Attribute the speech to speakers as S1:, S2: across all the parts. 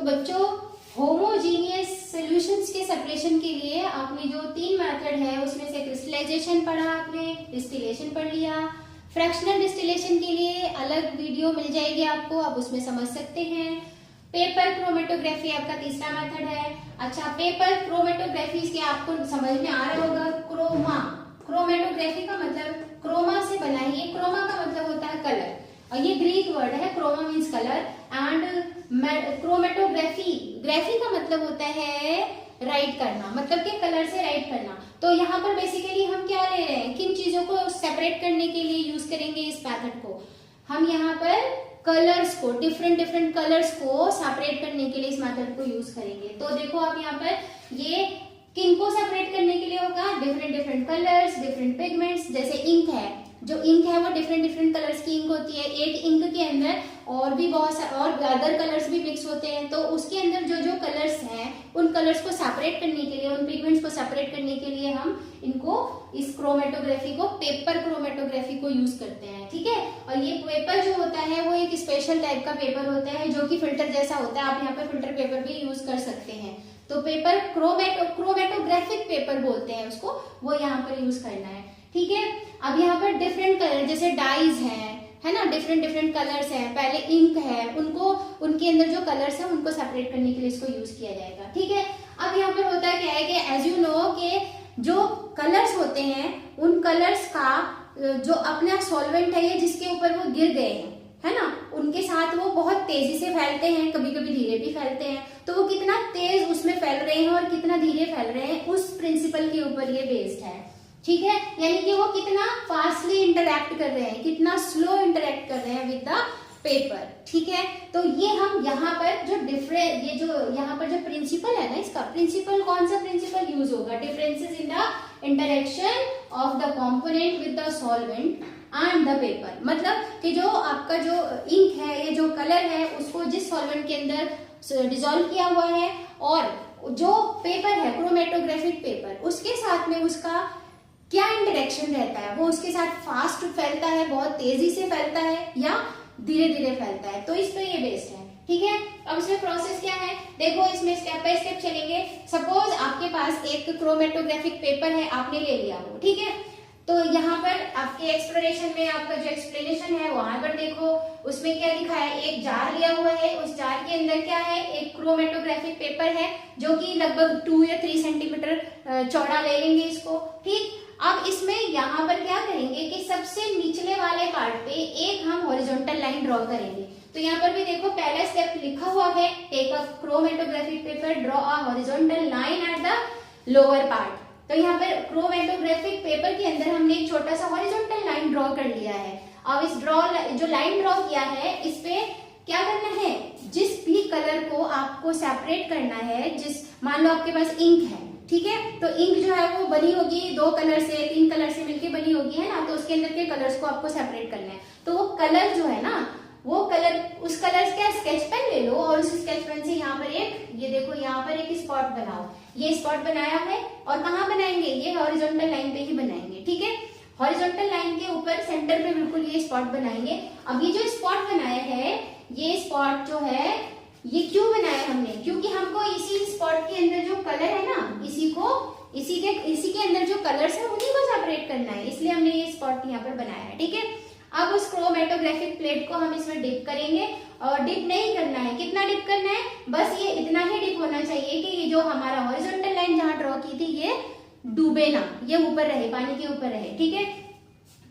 S1: तो बच्चों homogeneous solutions के सेपरेशन के लिए आपने जो 3 मेथड है उसमें से क्रिस्टलाइजेशन पढ़ा, आपने डिस्टिलेशन पढ़ लिया। फ्रैक्शनल डिस्टिलेशन के लिए अलग वीडियो मिल जाएगी आपको, आप उसमें समझ सकते हैं। पेपर क्रोमेटोग्राफी आपका तीसरा मेथड है। अच्छा, पेपर क्रोमेटोग्राफी के आपको समझ में आ रहा होगा। क्रोमेटोग्राफी का मतलब क्रोमा से बना है। क्रोमा का मतलब होता है कलर, और ये ग्रीक वर्ड है, chroma means colour, and chromatography, graphy का मतलब होता है राइट करना, मतलब कि कलर से राइट करना। तो यहाँ पर बेसिकली हम क्या ले रहे हैं, किन चीजों को सेपरेट करने के लिए यूज करेंगे इस मेथड को, हम यहाँ पर कलर्स को, डिफरेंट कलर्स को सेपरेट करने के लिए इस मेथड को यूज करेंगे। तो देखो आप यहाँ पर ये किनको सेपरेट करने के लिए होगा, डिफरेंट कलर्स, डिफरेंट पिगमेंट्स। जैसे इंक है, जो इंक है वो डिफरेंट कलर्स की इंक होती है। एक इंक के अंदर और भी बहुत सारे और अदर कलर्स भी मिक्स होते हैं, तो उसके अंदर जो कलर्स हैं उन कलर्स को सेपरेट करने के लिए, उन पिगमेंट्स को सेपरेट करने के लिए हम इनको, इस क्रोमेटोग्राफी को, पेपर क्रोमेटोग्राफी को यूज करते हैं। ठीक है, और ये पेपर जो होता है वो एक स्पेशल टाइप का पेपर होता है जो कि फिल्टर जैसा होता है। आप यहाँ पे फिल्टर पेपर भी यूज कर सकते हैं। तो पेपर क्रोमेटोग्राफिक पेपर बोलते हैं उसको, वो यहाँ पर यूज करना है। ठीक है, अब यहाँ पर डिफरेंट कलर जैसे डाइज है ना, डिफरेंट कलर्स हैं, पहले इंक है, उनको, उनके अंदर जो कलर्स हैं उनको सेपरेट करने के लिए इसको यूज किया जाएगा। ठीक है, अब यहाँ पर होता क्या है कि एज यू नो कि जो कलर्स होते हैं उन कलर्स का जो अपना सॉल्वेंट है, ये जिसके ऊपर वो गिर गए हैं, है ना, उनके साथ वो बहुत तेजी से फैलते हैं, कभी कभी धीरे भी फैलते हैं। तो वो कितना तेज उसमें फैल रहे हैं और कितना धीरे फैल रहे हैं, उस प्रिंसिपल के ऊपर ये बेस्ड है। ठीक है, यानी कि वो कितना फास्टली इंटरैक्ट कर रहे हैं, कितना स्लो इंटरैक्ट कर रहे हैं विद द पेपर। ठीक है, तो ये हम यहाँ पर जो ये जो यहाँ पर जो प्रिंसिपल है ना, इसका प्रिंसिपल, कौन सा प्रिंसिपल यूज होगा, differences in the interaction of the component with the solvent and the paper. मतलब कि जो आपका जो इंक है, ये जो कलर है, उसको जिस सॉल्वेंट के अंदर डिसॉल्व किया हुआ है, और जो पेपर है क्रोमेटोग्राफिक पेपर, उसके साथ में उसका क्या इंटरेक्शन रहता है, वो उसके साथ फास्ट फैलता है, बहुत तेजी से फैलता है, या धीरे धीरे फैलता है। तो इस पे ये बेस्ड है। ठीक है, अब इसमें प्रोसेस क्या है, देखो इसमें स्टेप बाय स्टेप चलेंगे। सपोज आपके पास एक क्रोमेटोग्राफिक पेपर है, आपने ले लिया वो, ठीक है, तो यहाँ पर आपके एक्सप्लेनेशन में, आपका जो एक्सप्लेनेशन है वहां पर देखो, उसमें क्या लिखा है, एक जार लिया हुआ है, उस जार के अंदर क्या है, एक क्रोमेटोग्राफिक पेपर है जो कि लगभग 2 या 3 सेंटीमीटर चौड़ा ले लेंगे इसको। ठीक, अब इसमें यहाँ पर क्या करेंगे कि सबसे निचले वाले पार्ट पे एक हम हॉरिजॉन्टल लाइन ड्रॉ करेंगे। तो यहाँ पर भी देखो पहला स्टेप लिखा हुआ है, take a chromatographic paper, draw a horizontal line at the lower part. तो यहाँ पर क्रोमेटोग्राफिक पेपर के अंदर हमने एक छोटा सा हॉरिजॉन्टल लाइन ड्रॉ कर लिया है। अब इस जो लाइन ड्रॉ किया है, इस पे क्या करना है, जिस भी कलर को आपको सेपरेट करना है, जिस, मान लो आपके पास इंक है, ठीक है, तो इंक जो है वो बनी होगी 2 कलर से, 3 कलर से मिलके बनी होगी, है ना, तो उसके अंदर के कलर्स को आपको सेपरेट करना है। तो वो कलर जो है ना, वो कलर, उस कलर का स्केच पेन ले लो, और उस स्केच पेन से यहाँ पर एक, ये देखो यहाँ पर एक स्पॉट बनाओ। ये स्पॉट बनाया है, और कहाँ बनाएंगे, ये हॉरिजॉन्टल लाइन पे ही बनाएंगे। ठीक है, हॉरिजॉन्टल लाइन के ऊपर सेंटर पे बिल्कुल ये स्पॉट बनाएंगे। अब ये जो स्पॉट बनाया है, ये स्पॉट जो है, ये क्यों बनाया हमने, क्योंकि हमको इसी स्पॉट के अंदर जो कलर है ना, इसी के अंदर जो कलर्स है उन्हीं को सेपरेट करना है, इसलिए हमने ये स्पॉट यहाँ पर बनाया है। ठीक है, अब उस क्रोमेटोग्राफिक प्लेट को हम इसमें डिप करेंगे, और डिप नहीं करना है, कितना डिप करना है, बस ये इतना ही डिप होना चाहिए कि ये जो हमारा हॉरिजॉन्टल लाइन जहाँ ड्रॉ की थी, ये डूबे ना, ये ऊपर रहे, पानी के ऊपर रहे। ठीक है,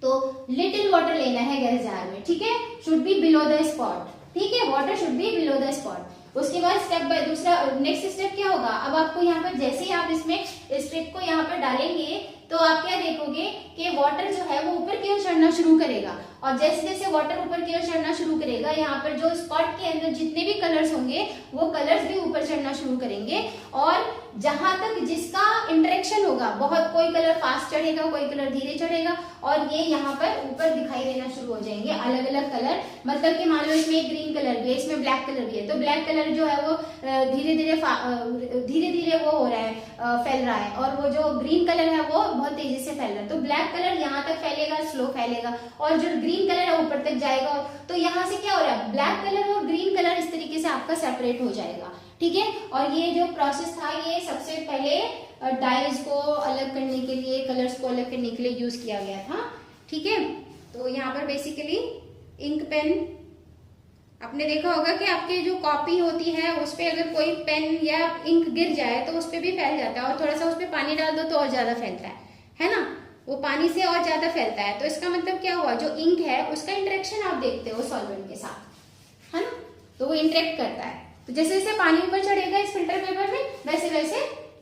S1: तो लिटिल वाटर लेना है गैस जार में। ठीक है, should be below the spot. ठीक है, water should be below the spot. उसके बाद स्टेप बाय दूसरा, नेक्स्ट स्टेप क्या होगा, अब आपको यहाँ पर जैसे ही आप इसमें स्ट्रिप को यहाँ पर डालेंगे, तो आप क्या देखोगे कि वाटर जो है वो ऊपर की ओर चढ़ना शुरू करेगा, और जैसे जैसे वाटर ऊपर की ओर चढ़ना शुरू करेगा, यहाँ पर जो स्पॉट के अंदर जितने भी कलर्स होंगे वो कलर्स भी ऊपर चढ़ना शुरू करेंगे, और जहां तक जिसका इंटरेक्शन होगा, बहुत, कोई कलर फास्ट चढ़ेगा, कोई कलर धीरे चढ़ेगा, और ये यहाँ पर ऊपर दिखाई देना शुरू हो जाएंगे अलग अलग कलर। मतलब कि मान लो इसमें ग्रीन कलर भी है, इसमें ब्लैक कलर भी है, तो ब्लैक कलर जो है वो धीरे धीरे वो हो रहा है, फैल रहा है, और वो जो ग्रीन कलर है वो बहुत तेजी से फैल रहा है। तो ब्लैक कलर यहाँ तक फैलेगा, स्लो फैलेगा, और जो ग्रीन कलर है ऊपर तक जाएगा, तो यहाँ से क्या हो रहा है, ब्लैक कलर और ग्रीन कलर इस तरीके से आपका सेपरेट हो जाएगा। ठीक है, और ये जो प्रोसेस था ये सबसे पहले डाइज को अलग करने के लिए, कलर्स को अलग करने के लिए यूज किया गया था। ठीक है, तो यहाँ पर बेसिकली इंक पेन, आपने देखा होगा कि आपके जो कॉपी होती है उस पर अगर कोई पेन या इंक गिर जाए तो उस पर भी फैल जाता है, और थोड़ा सा उस पर पानी डाल दो तो और ज्यादा फैलता है ना, वो पानी से और ज्यादा फैलता है। तो इसका मतलब क्या हुआ, जो इंक है उसका इंटरेक्शन आप देखते हो सॉल्वेंट के साथ, है ना, तो वो इंटरेक्ट करता है। तो जैसे जैसे पानी ऊपर चढ़ेगा इस फिल्टर पेपर में, वैसे वैसे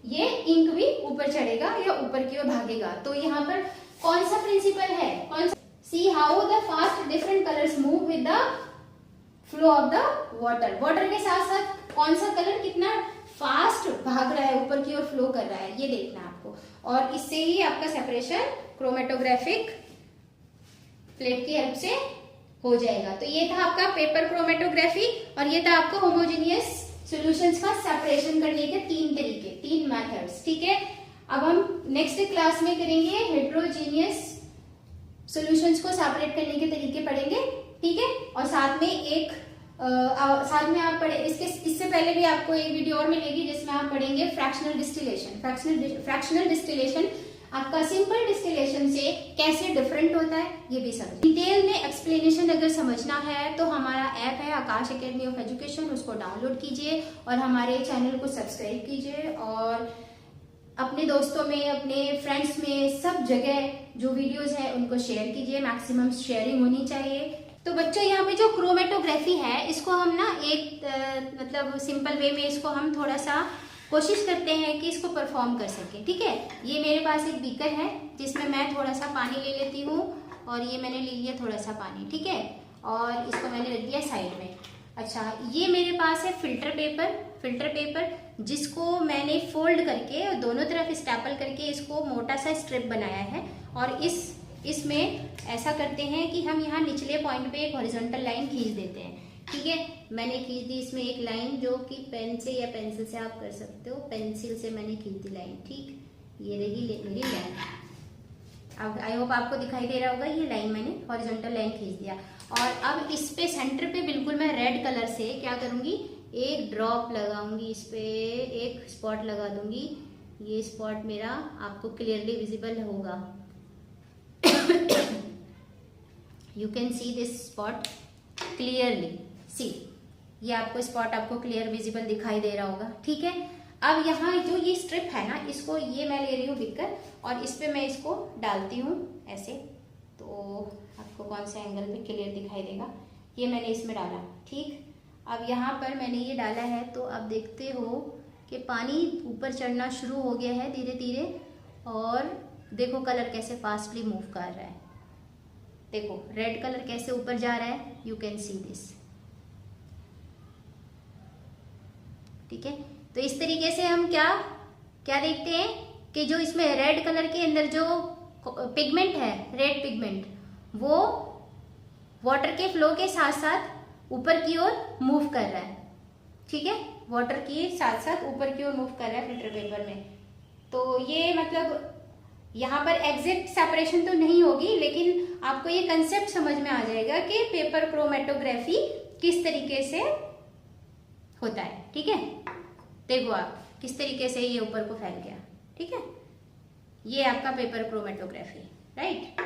S1: ये इंक भी ऊपर चढ़ेगा या ऊपर की ओर भागेगा। तो यहाँ पर कौन सा प्रिंसिपल है, कौन सा, see how the fast different colours move with the flow of the water. Water के साथ साथ कौन सा कलर कितना फास्ट भाग रहा है, ऊपर की ओर फ्लो कर रहा है, ये देखना है आपको। और इससे ही आपका सेपरेशन क्रोमेटोग्राफिक प्लेट की हेल्प से हो जाएगा। तो ये था आपका पेपर क्रोमेटोग्राफी, और ये था आपका होमोजेनियस सॉल्यूशंस का सेपरेशन करने के 3 तरीके, 3 मेथड्स। ठीक है, अब हम नेक्स्ट क्लास में करेंगे हेट्रोजीनियस सॉल्यूशंस को सेपरेट करने के तरीके पढ़ेंगे। ठीक है, और साथ में आप पढ़े इससे पहले भी आपको एक वीडियो और मिलेगी जिसमें आप पढ़ेंगे फ्रैक्शनल डिस्टिलेशन। फ्रैक्शनल डिस्टिलेशन आपका सिंपल डिस्टिलेशन से कैसे डिफरेंट होता है ये भी समझ। डिटेल में एक्सप्लेनेशन अगर समझना है तो हमारा ऐप है आकाश एकेडमी ऑफ एजुकेशन, उसको डाउनलोड कीजिए और हमारे चैनल को सब्सक्राइब कीजिए, और अपने दोस्तों में, अपने फ्रेंड्स में, सब जगह जो वीडियोस है उनको शेयर कीजिए, मैक्सिमम शेयरिंग होनी चाहिए। तो बच्चों यहाँ पे जो क्रोमेटोग्राफी है इसको हम ना एक मतलब सिंपल वे में इसको हम थोड़ा सा कोशिश करते हैं कि इसको परफॉर्म कर सके। ठीक है, ये मेरे पास एक बीकर है जिसमें मैं थोड़ा सा पानी ले लेती हूँ, और ये मैंने ले लिया थोड़ा सा पानी। ठीक है, और इसको मैंने रख दिया साइड में। अच्छा, ये मेरे पास है फिल्टर पेपर जिसको मैंने फोल्ड करके और दोनों तरफ स्टेपल करके इसको मोटा सा स्ट्रिप बनाया है, और इसमें ऐसा करते हैं कि हम यहाँ निचले पॉइंट पे एक हॉरिजॉन्टल लाइन खींच देते हैं। ठीक है, मैंने खींच दी इसमें एक लाइन, जो कि पेन से या पेंसिल से आप कर सकते हो, पेंसिल से मैंने खींच दी लाइन। ठीक, ये रही मेरी लाइन। अब आई होप आपको दिखाई दे रहा होगा, ये लाइन मैंने हॉरिजॉन्टल लाइन खींच दिया। और अब इस पे सेंटर पे बिल्कुल मैं रेड कलर से क्या करूंगी, एक ड्रॉप लगाऊंगी, इस पे एक स्पॉट लगा दूंगी। ये स्पॉट मेरा आपको क्लियरली विजिबल होगा। You can see this spot clearly, see, ये आपको स्पॉट आपको क्लियर विजिबल दिखाई दे रहा होगा। ठीक है, अब यहाँ जो ये स्ट्रिप है ना, इसको ये मैं ले रही हूँ बीकर, और इस पे मैं इसको डालती हूँ ऐसे, तो आपको कौन से एंगल पे क्लियर दिखाई देगा। ये मैंने इसमें डाला। ठीक, अब यहाँ पर मैंने ये डाला है, तो अब देखते हो कि पानी ऊपर चढ़ना शुरू हो गया है धीरे धीरे, और देखो कलर कैसे फास्टली मूव कर रहा है। देखो रेड कलर कैसे ऊपर जा रहा है, यू कैन सी दिस। ठीक है, तो इस तरीके से हम क्या देखते हैं कि जो इसमें रेड कलर के अंदर जो पिगमेंट है, रेड पिगमेंट, वो वाटर के फ्लो के साथ साथ ऊपर की ओर मूव कर रहा है। ठीक है, वाटर के साथ साथ ऊपर की ओर मूव कर रहा है फिल्टर पेपर में। तो ये मतलब यहाँ पर एग्जैक्ट सेपरेशन तो नहीं होगी, लेकिन आपको ये कंसेप्ट समझ में आ जाएगा कि पेपर क्रोमेटोग्राफी किस तरीके से होता है। ठीक है, देखो आप किस तरीके से ये ऊपर को फैल गया। ठीक है, ये आपका पेपर क्रोमेटोग्राफी, राइट।